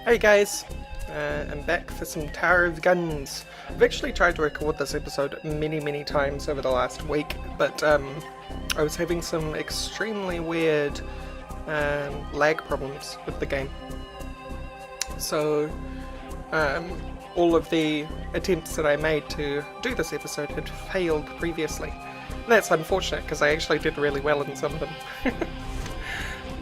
Hey guys, I'm back for some Tower of Guns. I've actually tried to record this episode many times over the last week, but I was having some extremely weird lag problems with the game. So all of the attempts that I made to do this episode had failed previously. And that's unfortunate because I actually did really well in some of them.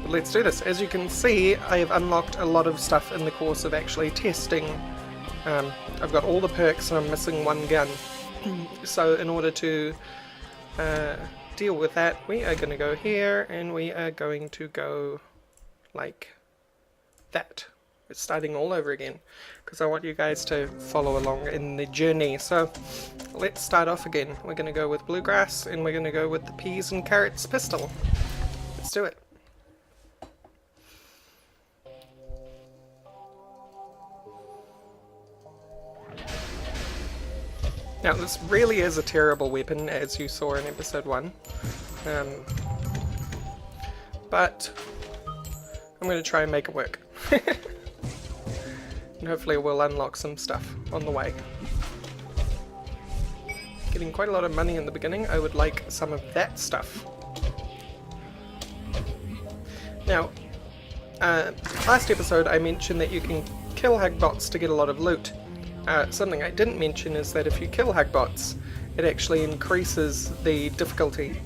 Let's do this. As you can see, I have unlocked a lot of stuff in the course of actually testing. I've got all the perks and I'm missing one gun. So in order to deal with that, we are going to go here and we are going to go like that. We're starting all over again because I want you guys to follow along in the journey. So let's start off again. We're going to go with bluegrass and we're going to go with the peas and carrots pistol. Let's do it. Now this really is a terrible weapon, as you saw in episode 1, but I'm going to try and make it work, and hopefully we'll unlock some stuff on the way. Getting quite a lot of money in the beginning. I would like some of that stuff. Now, last episode I mentioned that you can kill hagbots to get a lot of loot. Something I didn't mention is that if you kill hagbots, it actually increases the difficulty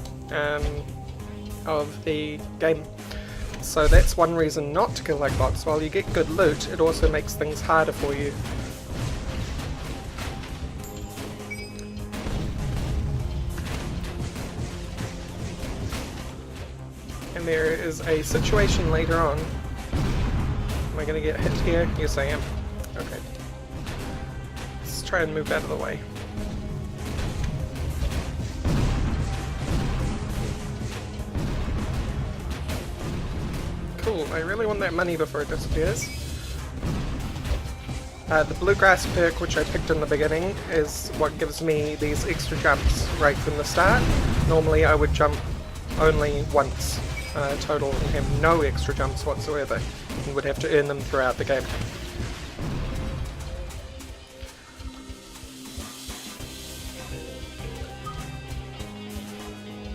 of the game. So that's one reason not to kill hagbots. While you get good loot, it also makes things harder for you. And there is a situation later on. Am I going to get hit here? Yes, I am. Okay. Try and move out of the way. Cool, I really want that money before it disappears. The bluegrass perk, which I picked in the beginning, is what gives me these extra jumps right from the start. Normally I would jump only once total and have no extra jumps whatsoever, and would have to earn them throughout the game.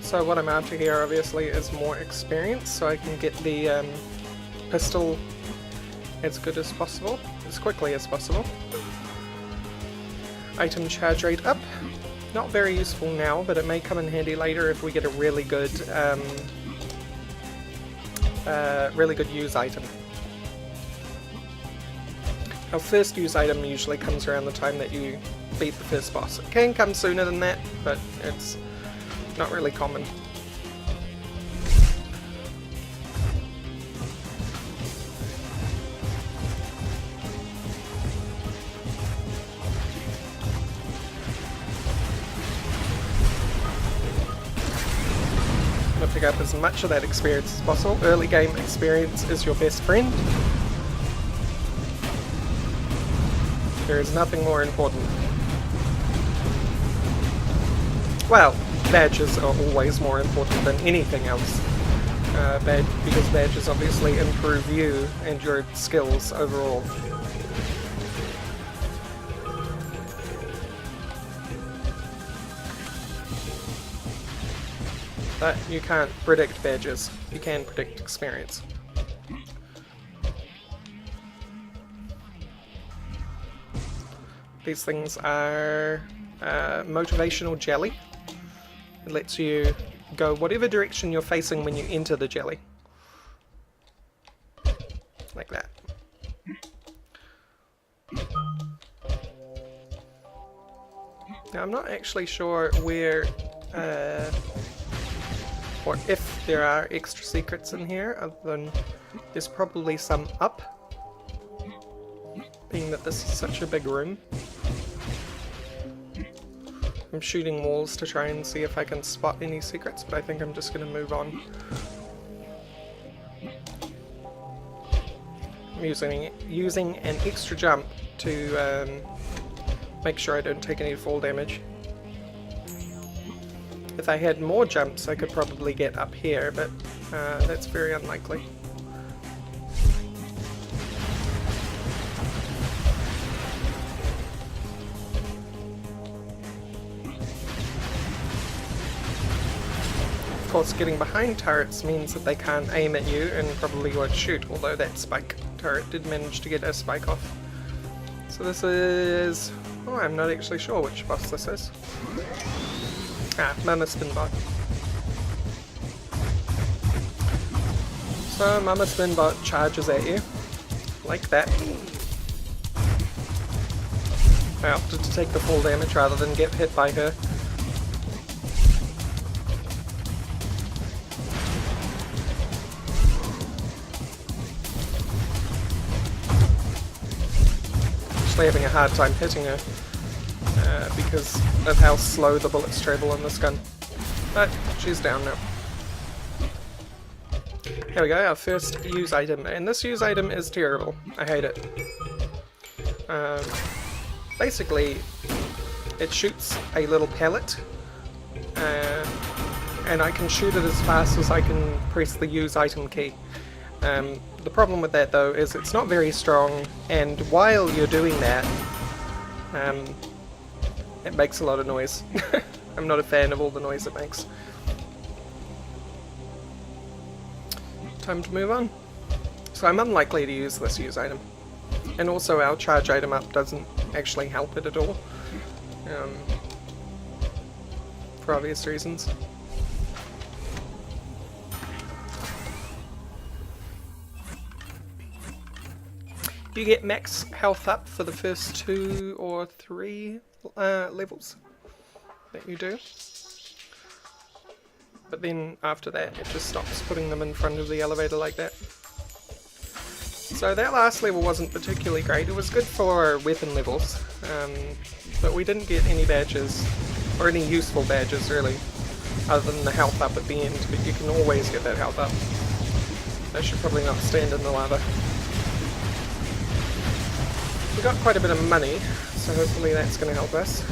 So what I'm after here obviously is more experience, so I can get the pistol as good as possible, as quickly as possible. Item charge rate up. Not very useful now, but it may come in handy later if we get a really good use item. Our first use item usually comes around the time that you beat the first boss. It can come sooner than that, but it's not really common. I'm going to pick up as much of that experience as possible. Early game experience is your best friend. There is nothing more important. Well, badges are always more important than anything else, because badges obviously improve you and your skills overall. But you can't predict badges, you can predict experience. These things are motivational jelly. It lets you go whatever direction you're facing when you enter the jelly. Like that. Now I'm not actually sure where, or if there are extra secrets in here, other than there's probably some up, being that this is such a big room. I'm shooting walls to try and see if I can spot any secrets, but I think I'm just going to move on. I'm using an extra jump to make sure I don't take any fall damage. If I had more jumps I could probably get up here, but that's very unlikely. course, getting behind turrets means that they can't aim at you and probably won't shoot, although that spike turret did manage to get a spike off. So this is... oh, I'm not actually sure which boss this is. Ah, Mama Spinbot. So Mama Spinbot charges at you, like that. I opted to take the full damage rather than get hit by her. Actually having a hard time hitting her because of how slow the bullets travel on this gun. But she's down now. Here we go, our first use item, and this use item is terrible. I hate it. Basically, it shoots a little pellet, and I can shoot it as fast as I can press the use item key. The problem with that though is it's not very strong, and while you're doing that, it makes a lot of noise. I'm not a fan of all the noise it makes. Time to move on. So I'm unlikely to use this use item. And also our charge item up doesn't actually help it at all. For obvious reasons. You get max health up for the first 2 or 3 levels that you do. But then after that it just stops putting them in front of the elevator like that. So that last level wasn't particularly great. It was good for weapon levels, but we didn't get any badges, or any useful badges really, other than the health up at the end, but you can always get that health up. I should probably not stand in the lava. We got quite a bit of money, so hopefully that's going to help us.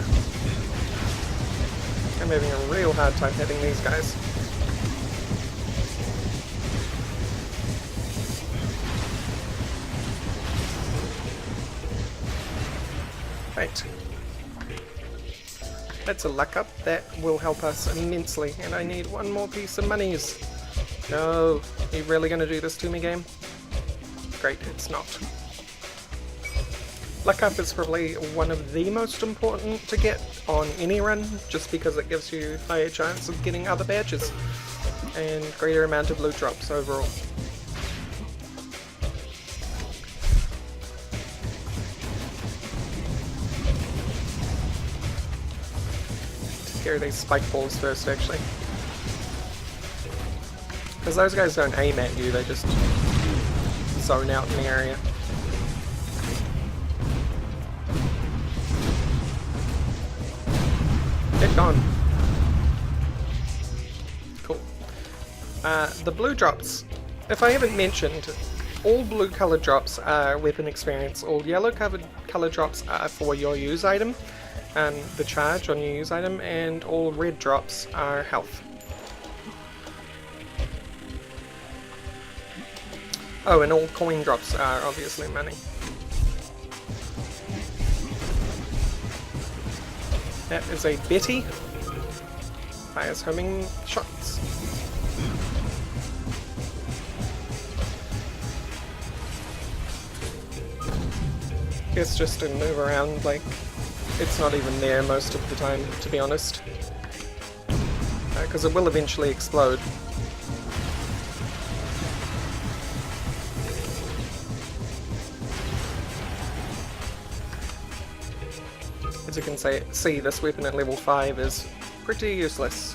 I'm having a real hard time hitting these guys. Right. That's a luck up. That will help us immensely. And I need one more piece of monies. No. Are you really going to do this to me, game? Great, it's not. Luck up is probably one of the most important to get on any run, just because it gives you higher chance of getting other badges and greater amount of loot drops overall. Take care of these spike balls first, actually. Because those guys don't aim at you, they just zone out in the area. Get gone. Cool. The blue drops, if I haven't mentioned, all blue colored drops are weapon experience, all yellow colored drops are for your use item, and the charge on your use item, and all red drops are health. Oh, and all coin drops are obviously money. That is a Betty. Fires homing shots. It's just to move around, like, it's not even there most of the time, to be honest. Because it will eventually explode. As you can see, this weapon at level 5 is pretty useless.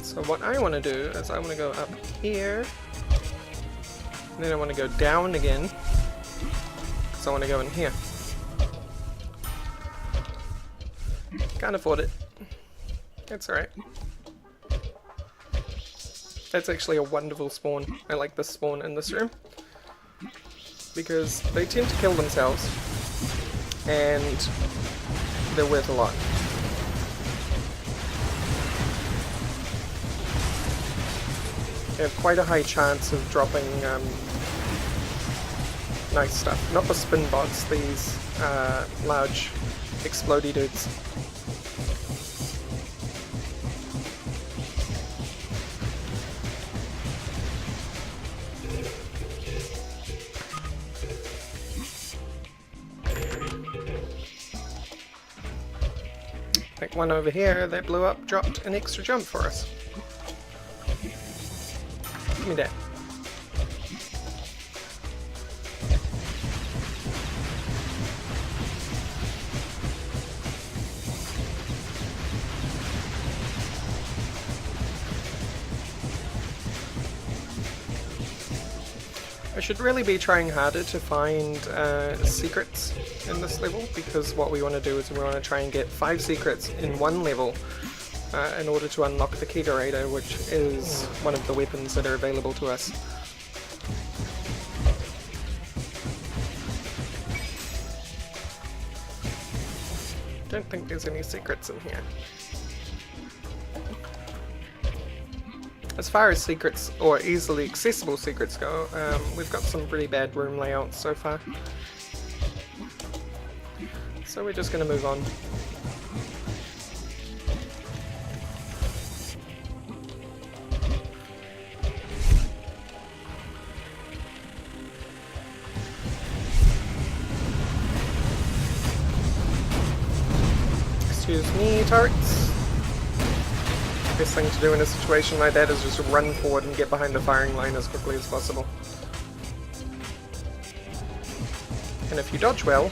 So what I want to do is I want to go up here, and then I want to go down again, because I want to go in here. Can't afford it. That's alright. That's actually a wonderful spawn. I like this spawn in this room, because they tend to kill themselves, and they're worth a lot. They have quite a high chance of dropping nice stuff. Not the spin bots, these large explodey dudes. one over here that blew up dropped an extra jump for us. Give me that. I should really be trying harder to find secrets in this level, because what we want to do is we want to try and get 5 secrets in one level in order to unlock the Kegerator, which is one of the weapons that are available to us. Don't think there's any secrets in here. As far as secrets, or easily accessible secrets go, we've got some pretty bad room layouts so far. So we're just going to move on. Excuse me, turrets. Best thing to do in a situation like that is just run forward and get behind the firing line as quickly as possible. And if you dodge well,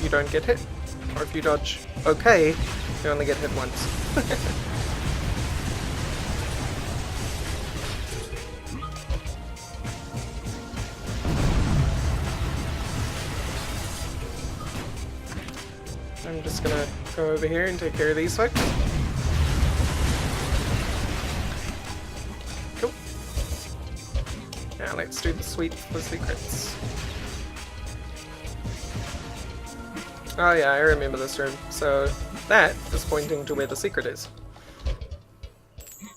you don't get hit. Or if you dodge okay, you only get hit once. I'm just gonna go over here and take care of these folks. Cool. Now let's do the sweep for secrets. Oh yeah, I remember this room. So that is pointing to where the secret is.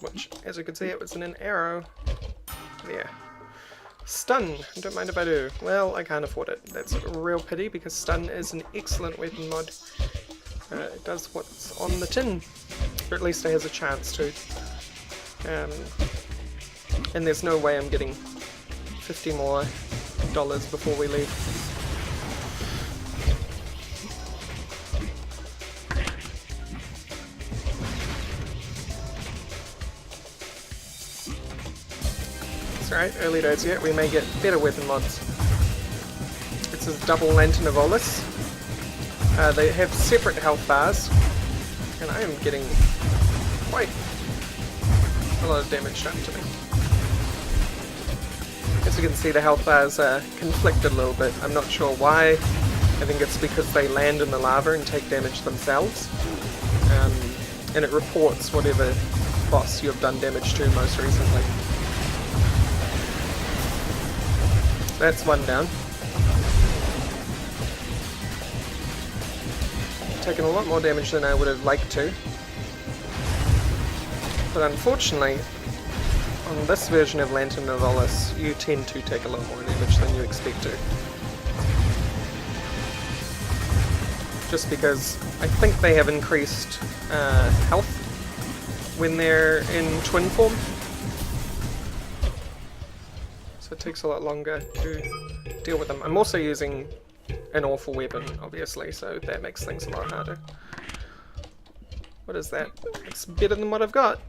Which, as you can see, it was in an arrow. There. Stun! Don't mind if I do. Well, I can't afford it. That's a real pity, because stun is an excellent weapon mod. It does what's on the tin. Or at least it has a chance to. And there's no way I'm getting $50 more before we leave. Alright, early days yet, we may get better weapon mods. This is double Lantern of Olus. They have separate health bars, and I am getting quite a lot of damage done to me. As you can see, the health bars conflict a little bit. I'm not sure why. I think it's because they land in the lava and take damage themselves. And it reports whatever boss you have done damage to most recently. That's one down. Taken a lot more damage than I would have liked to. But unfortunately, on this version of Lantern of Olus, you tend to take a lot more damage than you expect to. Just because I think they have increased health when they're in twin form. It takes a lot longer to deal with them. I'm also using an awful weapon, obviously, so that makes things a lot harder. What is that? It's better than what I've got.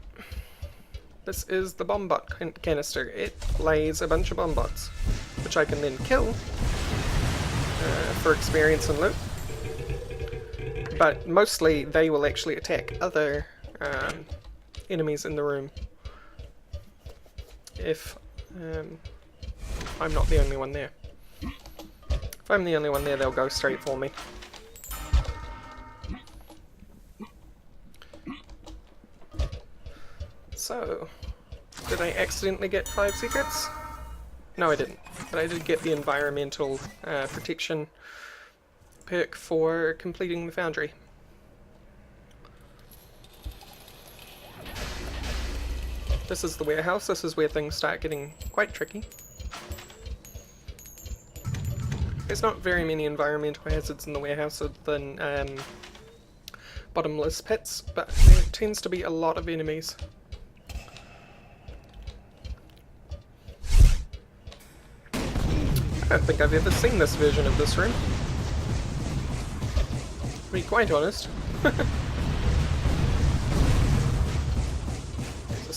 This is the bomb bot canister. It lays a bunch of bomb bots, which I can then kill for experience and loot. But mostly they will actually attack other enemies in the room. If I'm not the only one there. If I'm the only one there, they'll go straight for me. So, did I accidentally get 5 secrets? No, I didn't. But I did get the environmental protection perk for completing the foundry. This is the warehouse. This is where things start getting quite tricky. There's not very many environmental hazards in the warehouse other than bottomless pits, but there tends to be a lot of enemies. I don't think I've ever seen this version of this room, to be quite honest.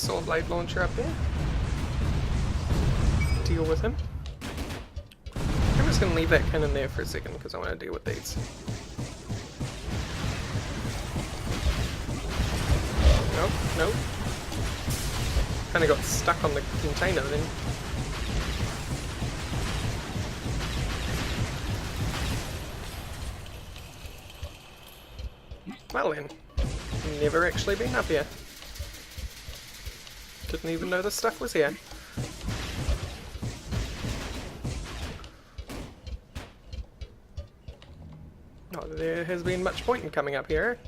sword blade launcher up there. Deal with him. I'm just going to leave that cannon there for a second because I want to deal with these. Nope, nope. Kind of got stuck on the container then. Well then, never actually been up here. Didn't even know this stuff was here. Not that there has been much point in coming up here.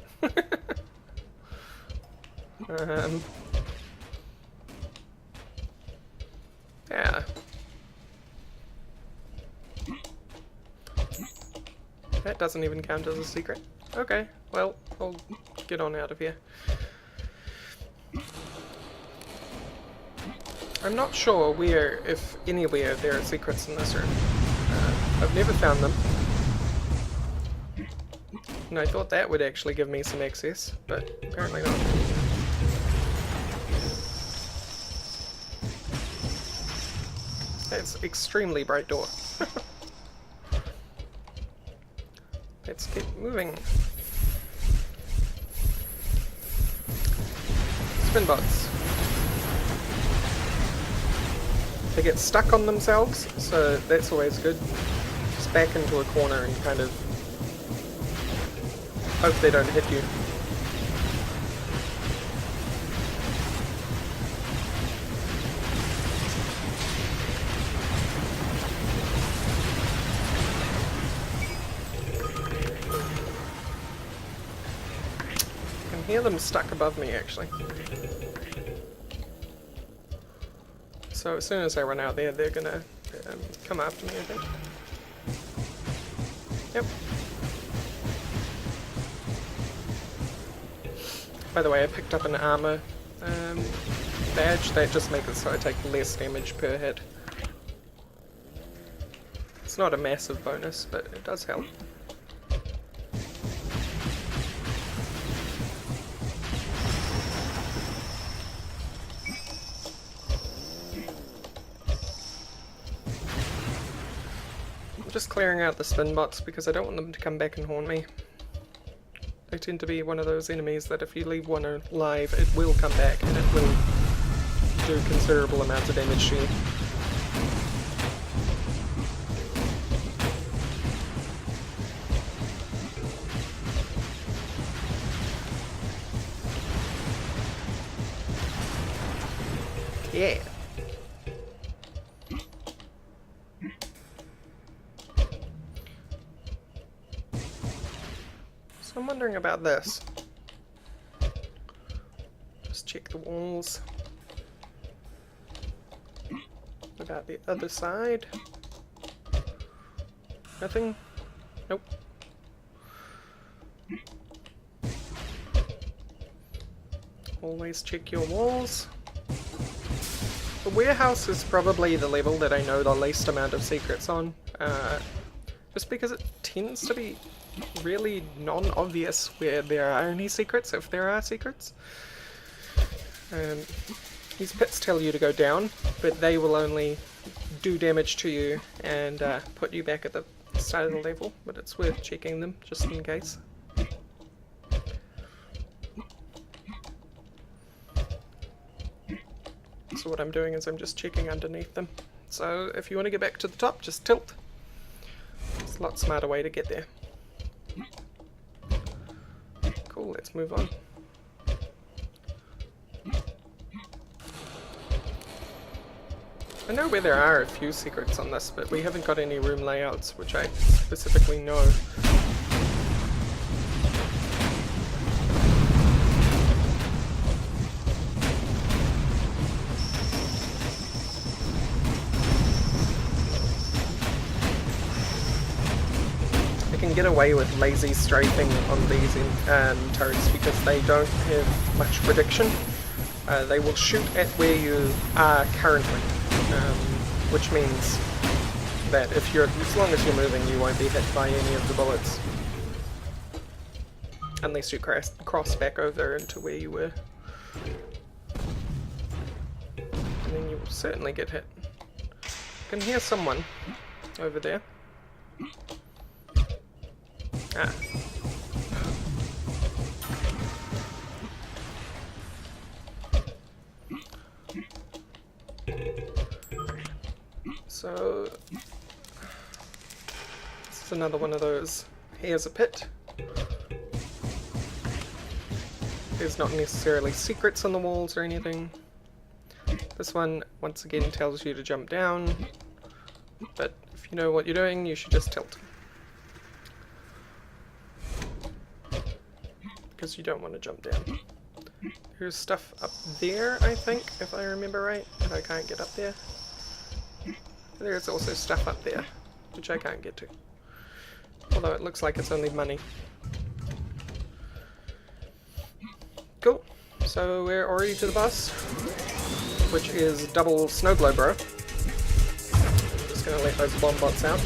Yeah. That doesn't even count as a secret. Okay, well, I'll get on out of here. I'm not sure where, if anywhere, there are secrets in this room. I've never found them. And I thought that would actually give me some access, but apparently not. That's extremely bright door. Let's keep moving. Spin bots. They get stuck on themselves, so that's always good. Just back into a corner and kind of hope they don't hit you. I can hear them stuck above me actually. So as soon as I run out there, they're gonna come after me, I think. Yep. By the way, I picked up an armor badge. That just makes it so I take less damage per hit. It's not a massive bonus, but it does help. I'm just clearing out the spin bots because I don't want them to come back and haunt me. They tend to be one of those enemies that if you leave one alive, it will come back and it will do considerable amounts of damage to you. Yeah. So I'm wondering about this. Just check the walls. About the other side. Nothing? Nope. Always check your walls. The warehouse is probably the level that I know the least amount of secrets on. Just because it tends to be really non-obvious where there are any secrets, if there are secrets. These pits tell you to go down, but they will only do damage to you and put you back at the start of the level, but it's worth checking them just in case. So what I'm doing is I'm just checking underneath them. So if you want to get back to the top, just tilt. It's a lot smarter way to get there. Cool, let's move on. I know where there are a few secrets on this, but we haven't got any room layouts, which I specifically know. I can get away with lazy strafing on these turrets because they don't have much prediction. They will shoot at where you are currently. Which means that if you're, as long as you're moving, you won't be hit by any of the bullets. Unless you cross back over into where you were. and then you will certainly get hit. I can hear someone over there. Ah. So, this is another one of those. Here's a pit. There's not necessarily secrets on the walls or anything. This one, once again, tells you to jump down, but if you know what you're doing, you should just tilt. Because you don't want to jump down. There's stuff up there, I think, if I remember right, but I can't get up there. There's also stuff up there, which I can't get to. Although it looks like it's only money. Cool. So we're already to the boss, which is double snow globe bro. Just gonna let those bomb bots out.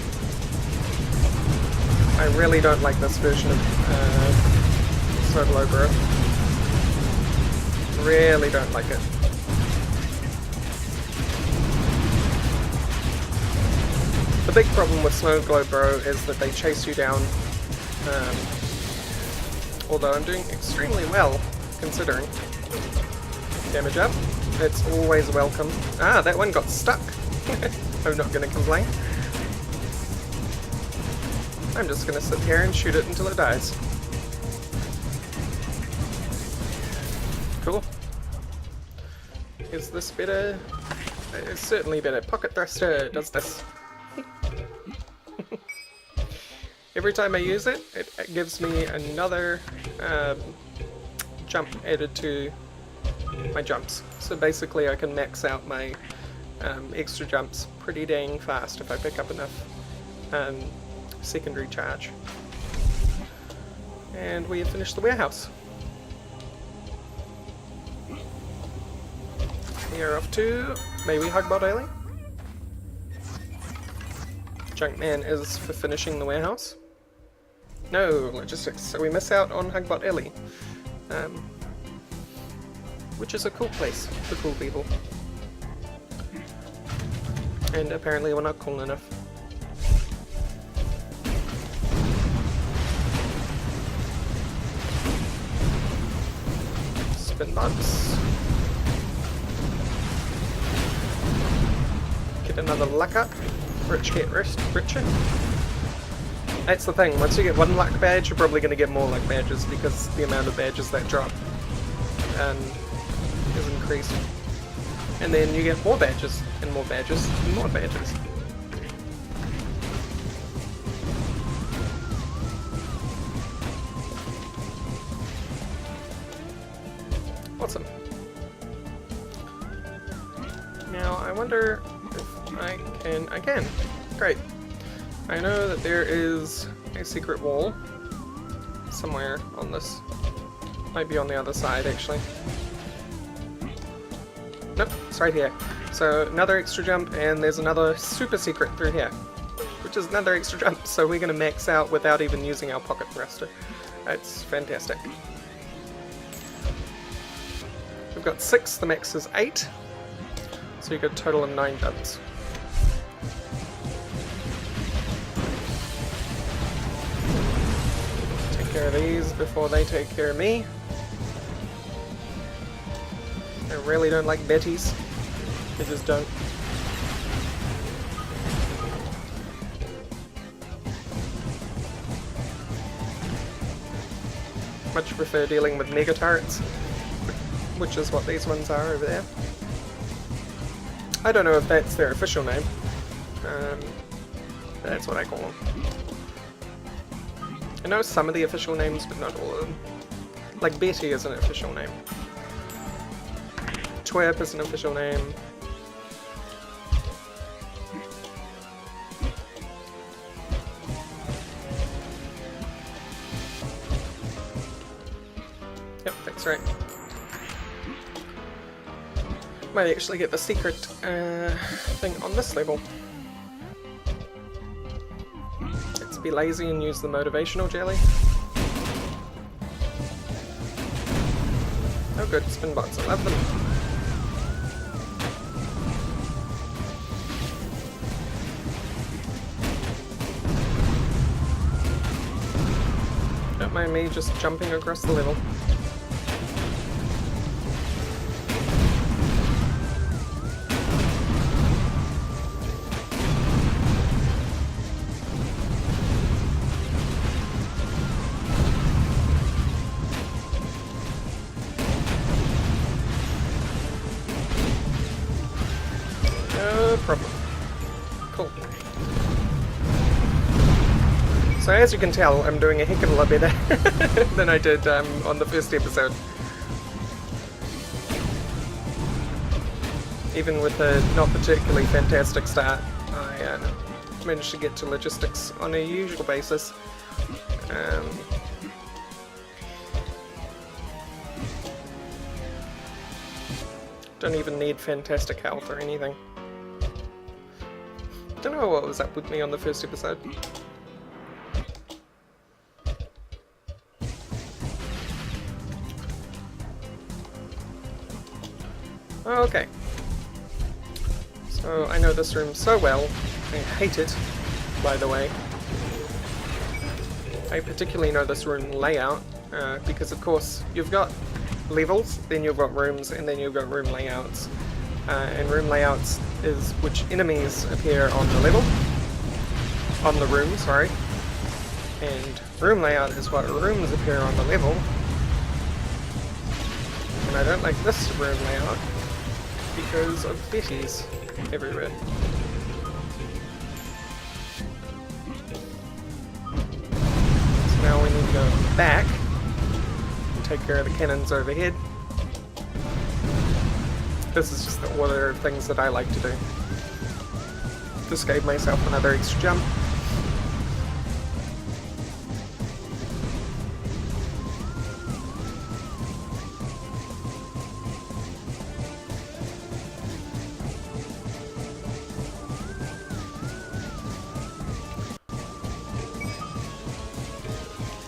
I really don't like this version of snow globe bro. Really don't like it. The big problem with Snow Globe Bro is that they chase you down, although I'm doing extremely well, considering. Damage up, it's always welcome. Ah, that one got stuck. I'm not going to complain. I'm just going to sit here and shoot it until it dies. Cool. Is this better? It's certainly better. Pocket thruster does this. Every time I use it, it gives me another jump added to my jumps. So basically I can max out my extra jumps pretty dang fast if I pick up enough secondary charge. And we have finished the warehouse. We are off to maybe Hugbot Alley. Junkman is for finishing the warehouse. No, logistics, so we miss out on Hugbot Alley. Which is a cool place for cool people. And apparently we're not cool enough. Spin box. Get another luck up. Rich get richer. That's the thing, once you get one luck badge, you're probably going to get more luck badges because the amount of badges that drop is increased. And then you get more badges, and more badges, and more badges. Awesome. Now, I wonder if I can. Great. I know that there is a secret wall somewhere on this. Might be on the other side, actually. Nope, it's right here. So another extra jump, and there's another super secret through here, which is another extra jump, so we're going to max out without even using our pocket thruster. That's fantastic. We've got 6, the max is 8, so you get a total of 9 jumps. Care of these before they take care of me. I really don't like Bettys. I just don't. Much prefer dealing with mega turrets, which is what these ones are over there. I don't know if that's their official name. That's what I call them. I know some of the official names, but not all of them. Like Betty is an official name. Twerp is an official name. Yep, that's right. Might actually get the secret thing on this level. Let's be lazy and use the motivational jelly. Oh good, spin bots, I love them. Don't mind me just jumping across the level. No problem. Cool. So as you can tell, I'm doing a heck of a lot better than I did on the first episode. Even with a not particularly fantastic start, I managed to get to logistics on a usual basis. Don't even need fantastic health or anything. Don't know what was up with me on the first episode. Okay. So I know this room so well. I hate it, by the way. I particularly know this room layout, because of course you've got levels, then you've got rooms, and then you've got room layouts. And room layouts is which enemies appear on the level. On the room, sorry. And room layout is what rooms appear on the level. And I don't like this room layout because of Betties everywhere. So now we need to go back and take care of the cannons overhead. This is just the order of things that I like to do. Just gave myself another extra jump.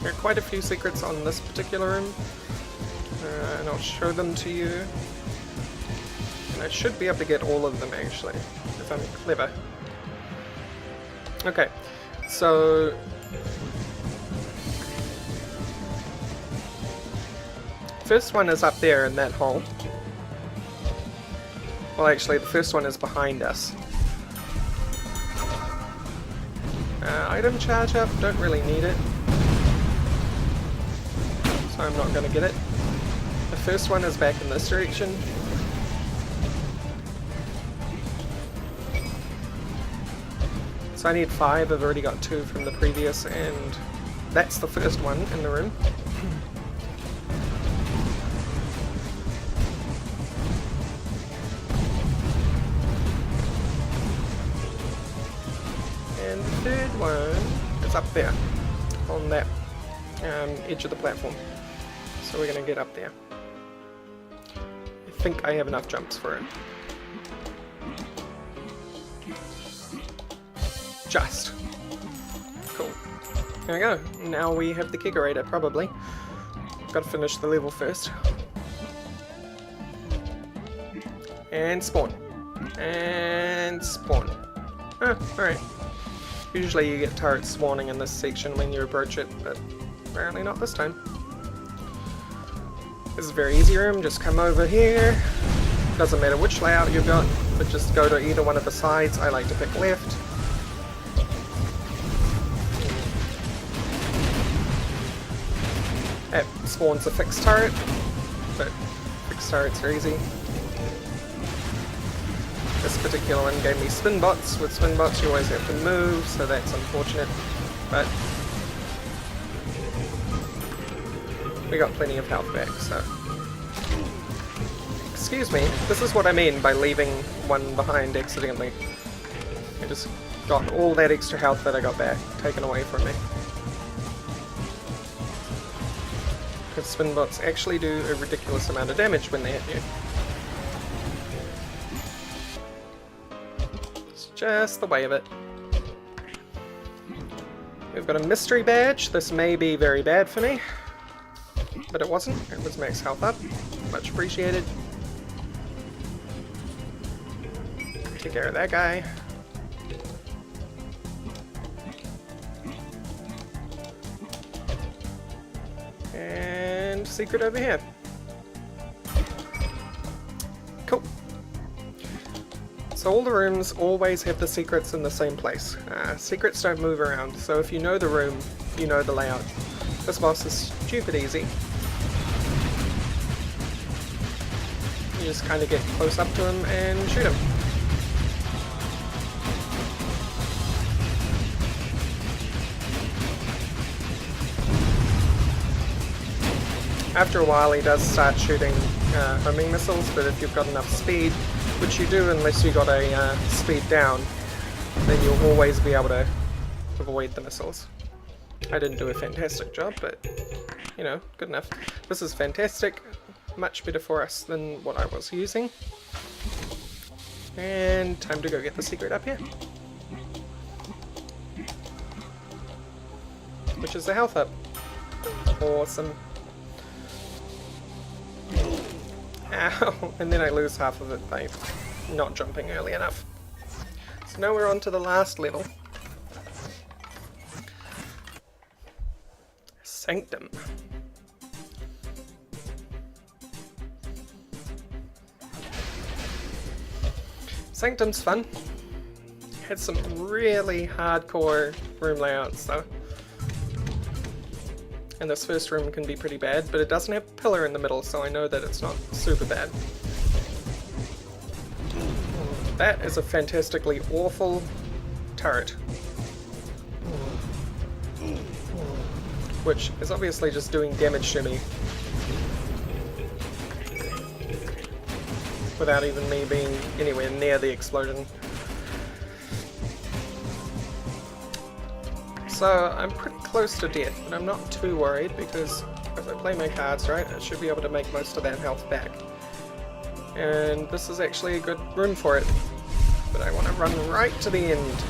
There are quite a few secrets on this particular room, and I'll show them to you. And I should be able to get all of them actually, if I'm clever. Okay, so first one is up there in that hole. Well, actually, the first one is behind us. Item charge up, don't really need it, so I'm not going to get it. The first one is back in this direction. So I need 5, I've already got 2 from the previous, and that's the first one in the room. And the third one is up there, on that edge of the platform. So we're going to get up there. I think I have enough jumps for it. Just. Cool. There we go. Now we have the kegerator, probably. Gotta finish the level first. And spawn. And spawn. Alright. Usually you get turrets spawning in this section when you approach it, but apparently not this time. This is a very easy room, just come over here. Doesn't matter which layout you've got, but just go to either one of the sides. I like to pick left. It spawns a fixed turret, but fixed turrets are easy. This particular one gave me spin bots. With spin bots you always have to move, so that's unfortunate, but we got plenty of health back, so... Excuse me, this is what I mean by leaving one behind accidentally. I just got all that extra health that I got back taken away from me. Because spin bots actually do a ridiculous amount of damage when they hit you. It's just the way of it. We've got a mystery badge. This may be very bad for me, but it wasn't. It was max health up. Much appreciated. Take care of that guy. secret over here. Cool. So all the rooms always have the secrets in the same place. Secrets don't move around, so if you know the room, you know the layout. This boss is stupid easy. You just kind of get close up to him and shoot him. After a while he does start shooting homing missiles, but if you've got enough speed, which you do unless you got a speed down, then you'll always be able to avoid the missiles. I didn't do a fantastic job, but you know, good enough. This is fantastic, much better for us than what I was using. And time to go get the secret up here. Which is the health up. Awesome. Ow! And then I lose half of it by not jumping early enough. So now we're on to the last level. Sanctum. Sanctum's fun. Had some really hardcore room layouts though. And this first room can be pretty bad, but it doesn't have a pillar in the middle, so I know that it's not super bad. That is a fantastically awful turret. Which is obviously just doing damage to me. Without even me being anywhere near the explosion. So I'm pretty close to death, but I'm not too worried because if I play my cards right, I should be able to make most of that health back. And this is actually a good room for it. But I want to run right to the end.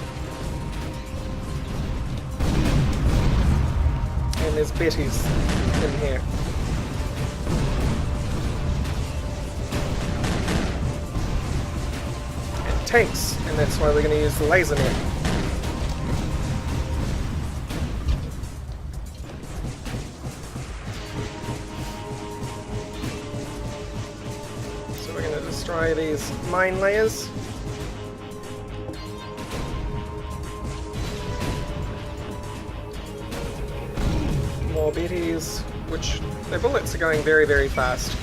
And there's Betty's in here. And tanks, and that's why we're going to use the laser net. So we're going to destroy these mine layers. More Betties, which their bullets are going very, very fast.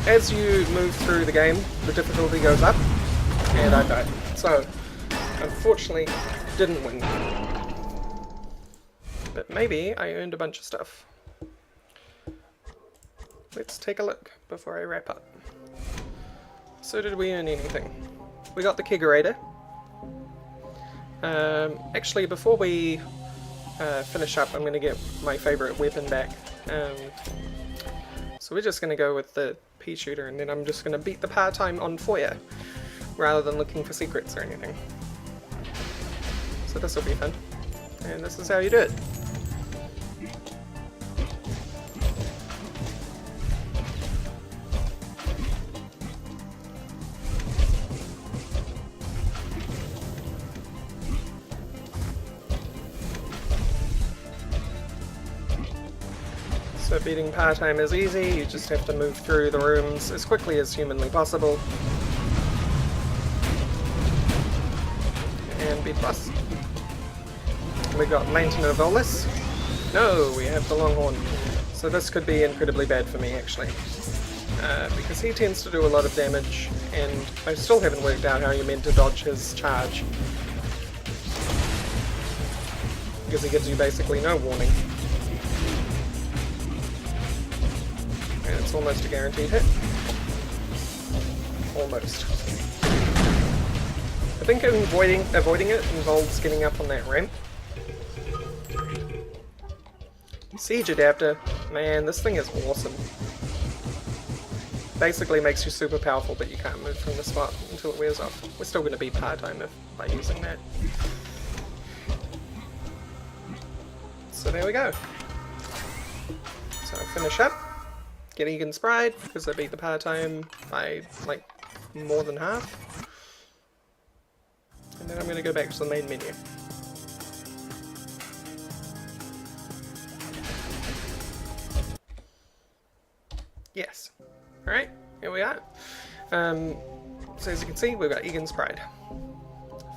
As you move through the game, the difficulty goes up, and I died. So, unfortunately, didn't win. But maybe I earned a bunch of stuff. Let's take a look before I wrap up. So did we earn anything? We got the kegerator. Actually, before we finish up, I'm going to get my favourite weapon back. So we're just going to go with the pea shooter, and then I'm just going to beat the part-time on foyer, rather than looking for secrets or anything. So this will be fun. And this is how you do it. So beating part-time is easy, you just have to move through the rooms as quickly as humanly possible. And beat boss. We got Lantern of Olis. No, we have the Longhorn. So this could be incredibly bad for me actually. Because he tends to do a lot of damage, and I still haven't worked out how you're meant to dodge his charge. Because he gives you basically no warning. And it's almost a guaranteed hit. Almost. I think avoiding it involves getting up on that ramp. Siege adapter. Man, this thing is awesome. Basically makes you super powerful, but you can't move from the spot until it wears off. We're still going to be part-time by using that. So there we go. So I finish up. Get Egan's Bride, because I beat the part-time by, like, more than half. And then I'm going to go back to the main menu. So as you can see, we've got Egan's Pride.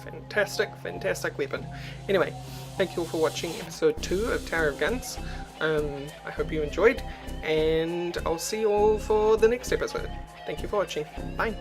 Fantastic weapon. Anyway, thank you all for watching episode 2 of Tower of Guns. I hope you enjoyed, and I'll see you all for the next episode. Thank you for watching. Bye.